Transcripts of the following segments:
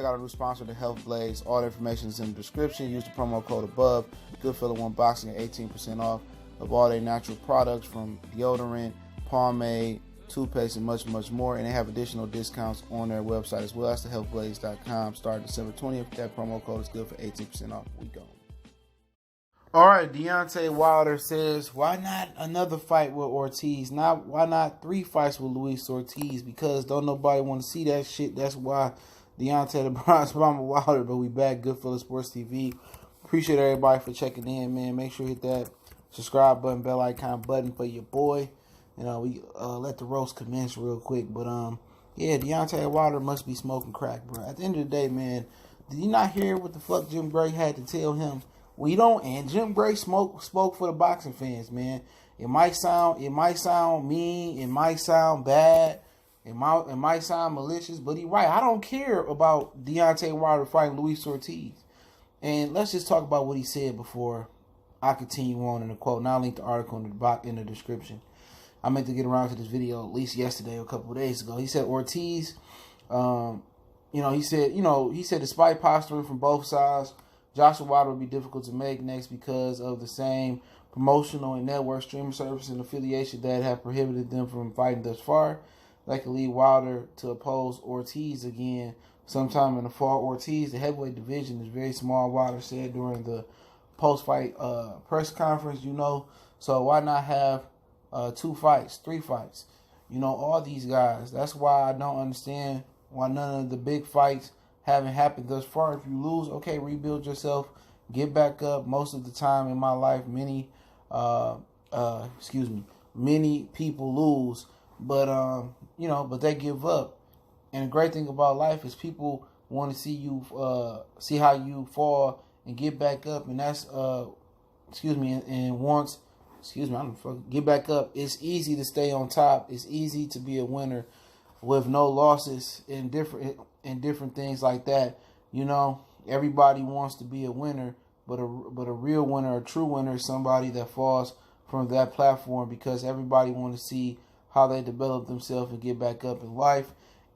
check out our new sponsor, the Health Blaze. All the information is in the description. Use the promo code above. Goodfellow One Boxing at 18% off of all their natural products from deodorant, pomade, toothpaste, and much, much more. And they have additional discounts on their website as well. That's thehealthblaze.com. Starting December 20th. That promo code is good for 18% off. We go. All right, Deontay Wilder says, why not another fight with Ortiz? Why not 3 fights with Luis Ortiz? Because don't nobody want to see that shit. That's why Deontay the Bronze Bomber Wilder. But we back, Goodfellow Sports TV. Appreciate everybody for checking in, man. Make sure you hit that subscribe button, bell icon button for your boy. You know, we let the roast commence real quick. But, yeah, Deontay Wilder must be smoking crack, bro. At the end of the day, man, did you not hear what the fuck Jim Gray had to tell him? We don't, and Jim Gray spoke for the boxing fans, man. It might sound mean, it might sound bad, it might sound malicious, but he right. I don't care about Deontay Wilder fighting Luis Ortiz. And let's just talk about what he said before I continue on in the quote. Now I'll link the article in the description. I meant to get around to this video at least yesterday or a couple of days ago. He said Ortiz, he said despite posturing from both sides, Joshua Wilder would be difficult to make next because of the same promotional and network streaming service and affiliation that have prohibited them from fighting thus far. That could lead Wilder to oppose Ortiz again sometime in the fall. Ortiz, the heavyweight division, is very small, Wilder said during the post-fight press conference, So why not have 2 fights, 3 fights? All these guys. That's why I don't understand why none of the big fights haven't happened thus far. If you lose, okay, rebuild yourself, get back up. Most of the time in my life, many people lose, but but they give up. And the great thing about life is people want to see you, see how you fall and get back up. And that's, get back up. It's easy to stay on top. It's easy to be a winner with no losses and different things like that. Everybody wants to be a winner, but a real winner, a true winner, is somebody that falls from that platform, because everybody wants to see how they develop themselves and get back up in life.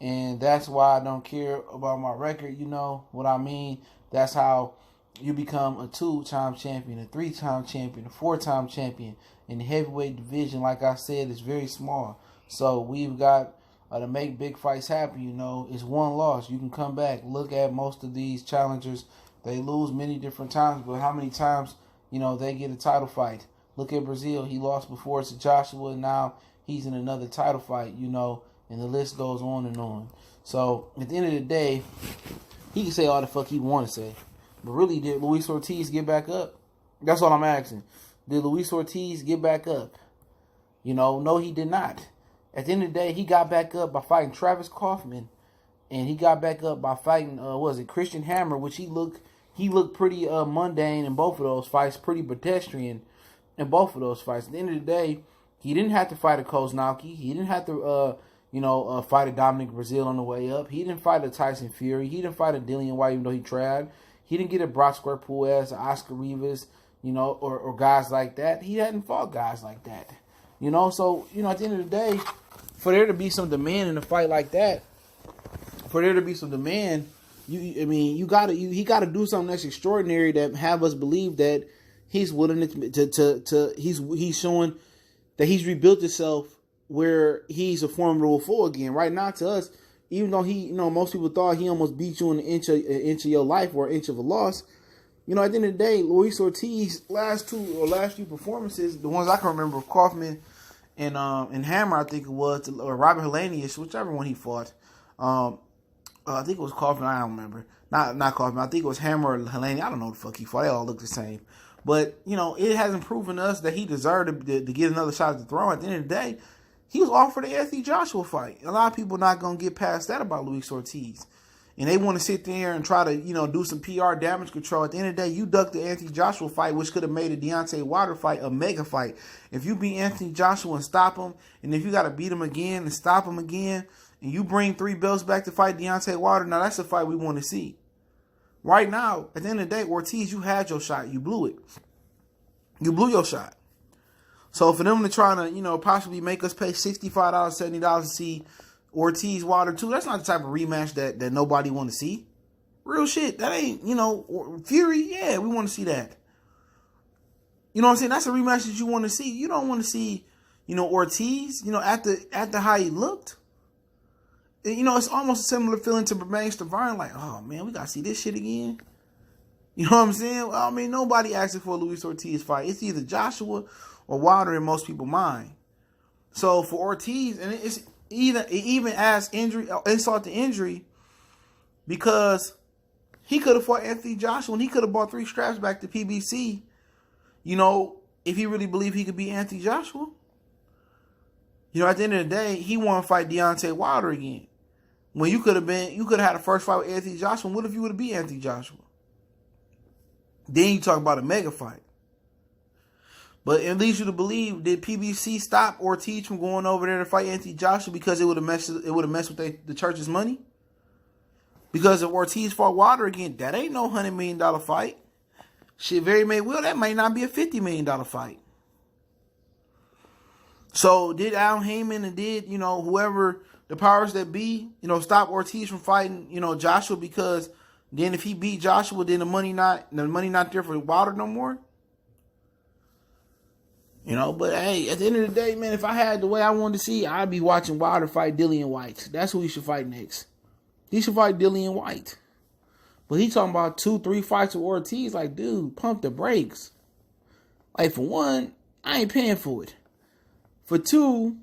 And that's why I don't care about my record. You know what I mean? That's how you become a 2-time champion, a 3-time champion, a 4-time champion. In the heavyweight division, like I said, is very small. So we've got to make big fights happen. It's one loss. You can come back. Look at most of these challengers. They lose many different times, but how many times, they get a title fight? Look at Brazil. He lost before to Joshua, and now he's in another title fight, and the list goes on and on. So at the end of the day, he can say all the fuck he want to say. But really, did Luis Ortiz get back up? That's all I'm asking. Did Luis Ortiz get back up? No, he did not. At the end of the day, he got back up by fighting Travis Kaufman, and he got back up by fighting Christian Hammer, which he looked pretty mundane in both of those fights, pretty pedestrian in both of those fights. At the end of the day, he didn't have to fight a Koznauki. He didn't have to fight a Dominic Brazil on the way up. He didn't fight a Tyson Fury. He didn't fight a Dillian White, even though he tried. He didn't get a Brock Square-Puelles, or Oscar Rivas, or guys like that. He hadn't fought guys like that. So, at the end of the day, for there to be some demand in a fight like that, he got to do something that's extraordinary that have us believe that he's willing he's showing that he's rebuilt himself where he's a formidable foe again. Right now, to us, even though most people thought he almost beat you in an inch of your life or an inch of a loss. At the end of the day, Luis Ortiz last few performances, the ones I can remember, Kaufman and Hammer, I think it was, or Robert Helenius, whichever one he fought. I think it was Kaufman. I don't remember. Not Kaufman. I think it was Hammer or Helenius. I don't know what the fuck he fought. They all look the same. But it hasn't proven us that he deserved to get another shot at the throne. At the end of the day, he was offered an Anthony Joshua fight. A lot of people not gonna get past that about Luis Ortiz. And they want to sit there and try to, do some PR damage control. At the end of the day, you ducked the Anthony Joshua fight, which could have made a Deontay Wilder fight a mega fight. If you beat Anthony Joshua and stop him, and if you got to beat him again and stop him again, and you bring 3 belts back to fight Deontay Wilder, now that's a fight we want to see. Right now, at the end of the day, Ortiz, you had your shot. You blew it. You blew your shot. So for them to try to, possibly make us pay $65, $70 to see Ortiz Wilder 2, that's not the type of rematch that nobody want to see. Real shit. That ain't, Fury, yeah, we want to see that. You know what I'm saying? That's a rematch that you want to see. You don't want to see, Ortiz, after how he looked. It's almost a similar feeling to Bermain Stavern, like, oh, man, we got to see this shit again. You know what I'm saying? Well, I mean, nobody asking for a Luis Ortiz fight. It's either Joshua or Wilder in most people's mind. So for Ortiz, and it even adds insult to injury, because he could have fought Anthony Joshua and he could have bought 3 straps back to PBC, if he really believed he could beat Anthony Joshua. At the end of the day, he wanted to fight Deontay Wilder again. When you could have had a first fight with Anthony Joshua. What if you would have beat Anthony Joshua? Then you talk about a mega fight. But it leads you to believe, did PBC stop Ortiz from going over there to fight Anthony Joshua because it would have messed with the church's money? Because if Ortiz fought Wilder again, that ain't no $100 million fight. Shit, very may well, that might not be a $50 million fight. So did Al Heyman and did, whoever the powers that be, stop Ortiz from fighting, Joshua, because then if he beat Joshua, then the money not there for Wilder no more? But hey, at the end of the day, man, if I had the way I wanted to see, I'd be watching Wilder fight Dillian White. That's who he should fight next. He should fight Dillian White. But he talking about 2-3 fights with Ortiz. Like, dude, pump the brakes. Like, for one, I ain't paying for it. For two,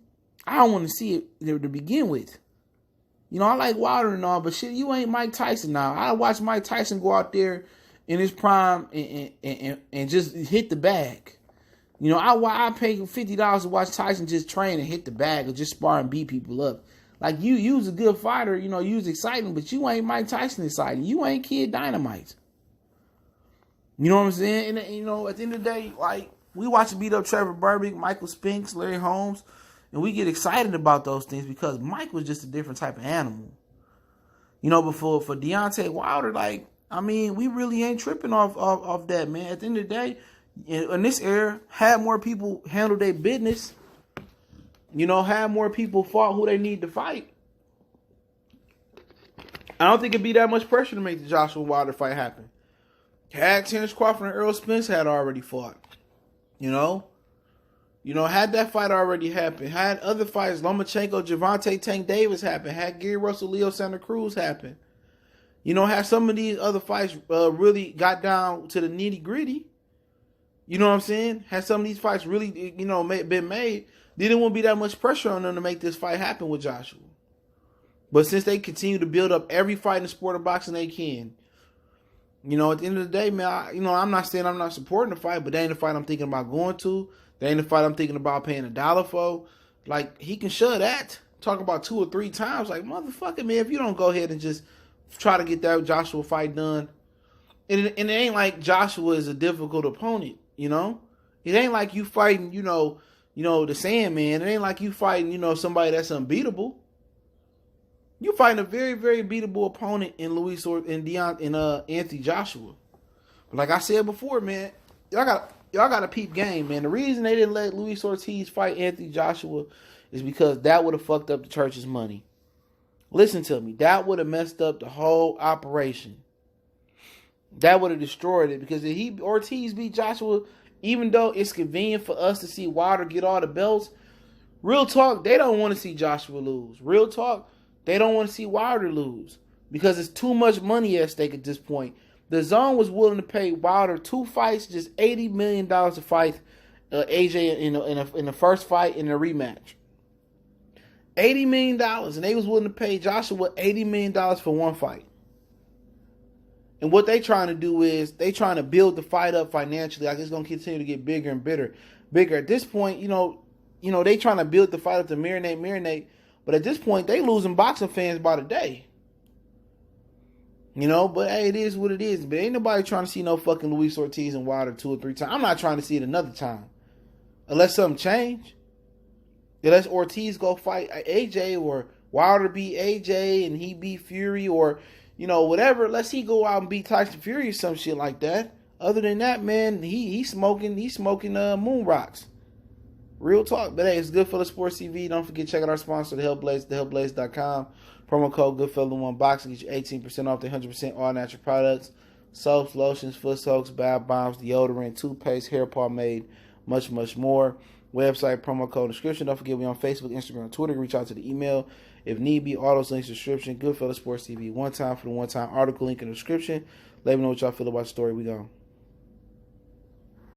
I don't want to see it to begin with. I like Wilder and all, but shit, you ain't Mike Tyson now. I watched Mike Tyson go out there in his prime and just hit the bag. I pay $50 to watch Tyson just train and hit the bag or just spar and beat people up. Like, you was a good fighter, you was exciting, but you ain't Mike Tyson exciting. You ain't Kid Dynamite. You know what I'm saying? And, at the end of the day, like, we watch beat up Trevor Burbick, Michael Spinks, Larry Holmes, and we get excited about those things because Mike was just a different type of animal. But for Deontay Wilder, like, I mean, we really ain't tripping off that, man. At the end of the day, in this era, had more people handle their business, had more people fought who they need to fight. I don't think it'd be that much pressure to make the Joshua Wilder fight happen. Had Terrence Crawford and Errol Spence had already fought. Had that fight already happened, had other fights, Lomachenko, Gervonta Tank Davis happen, had Gary Russell, Leo Santa Cruz happen. Had some of these other fights really got down to the nitty gritty. You know what I'm saying? Had some of these fights really, been made, then it won't be that much pressure on them to make this fight happen with Joshua. But since they continue to build up every fight in the sport of boxing they can, at the end of the day, man, I'm not saying I'm not supporting the fight, but that ain't the fight I'm thinking about going to. That ain't the fight I'm thinking about paying $1 for. Like, he can shove that. Talk about 2 or 3 times. Like, motherfucker, man, if you don't go ahead and just try to get that Joshua fight done. And it ain't like Joshua is a difficult opponent, It ain't like you fighting, the Sandman. It ain't like you fighting, somebody that's unbeatable. You fighting a very, very beatable opponent in Anthony Joshua. But like I said before, man, y'all got a peep game, man. The reason they didn't let Luis Ortiz fight Anthony Joshua is because that would have fucked up the church's money. Listen to me. That would have messed up the whole operation. That would have destroyed it, because if Ortiz beat Joshua, even though it's convenient for us to see Wilder get all the belts, real talk, they don't want to see Joshua lose. Real talk, they don't want to see Wilder lose, because it's too much money at stake at this point. The Zone was willing to pay Wilder 2 fights, just $80 million to fight AJ in the first fight in a rematch. $80 million, and they was willing to pay Joshua $80 million for 1 fight. And what they trying to do is they trying to build the fight up financially. Like, it's going to continue to get bigger and bigger. At this point, they trying to build the fight up to marinate. But at this point, they losing boxing fans by the day. But hey, it is what it is. But ain't nobody trying to see no fucking Luis Ortiz and Wilder 2 or 3 times. I'm not trying to see it another time. Unless something change. Unless Ortiz go fight AJ, or Wilder beat AJ and he beat Fury, or, whatever. Unless he go out and beat Tyson Fury or some shit like that. Other than that, man, he's smoking moon rocks. Real talk. But hey, it's Good Fella Sports TV. Don't forget to check out our sponsor, The Hellblaze, thehellblaze.com. Promo code GoodFella1Boxing gets you 18% off the 100% all natural products. Soaps, lotions, foot soaks, bath bombs, deodorant, toothpaste, hair pomade, much, much more. Website, promo code, description. Don't forget, we on Facebook, Instagram, Twitter. Reach out to the email. If need be, all those links in the description. Goodfella Sports TV. One time for the one-time article link in the description. Let me know what y'all feel about the story. We gone.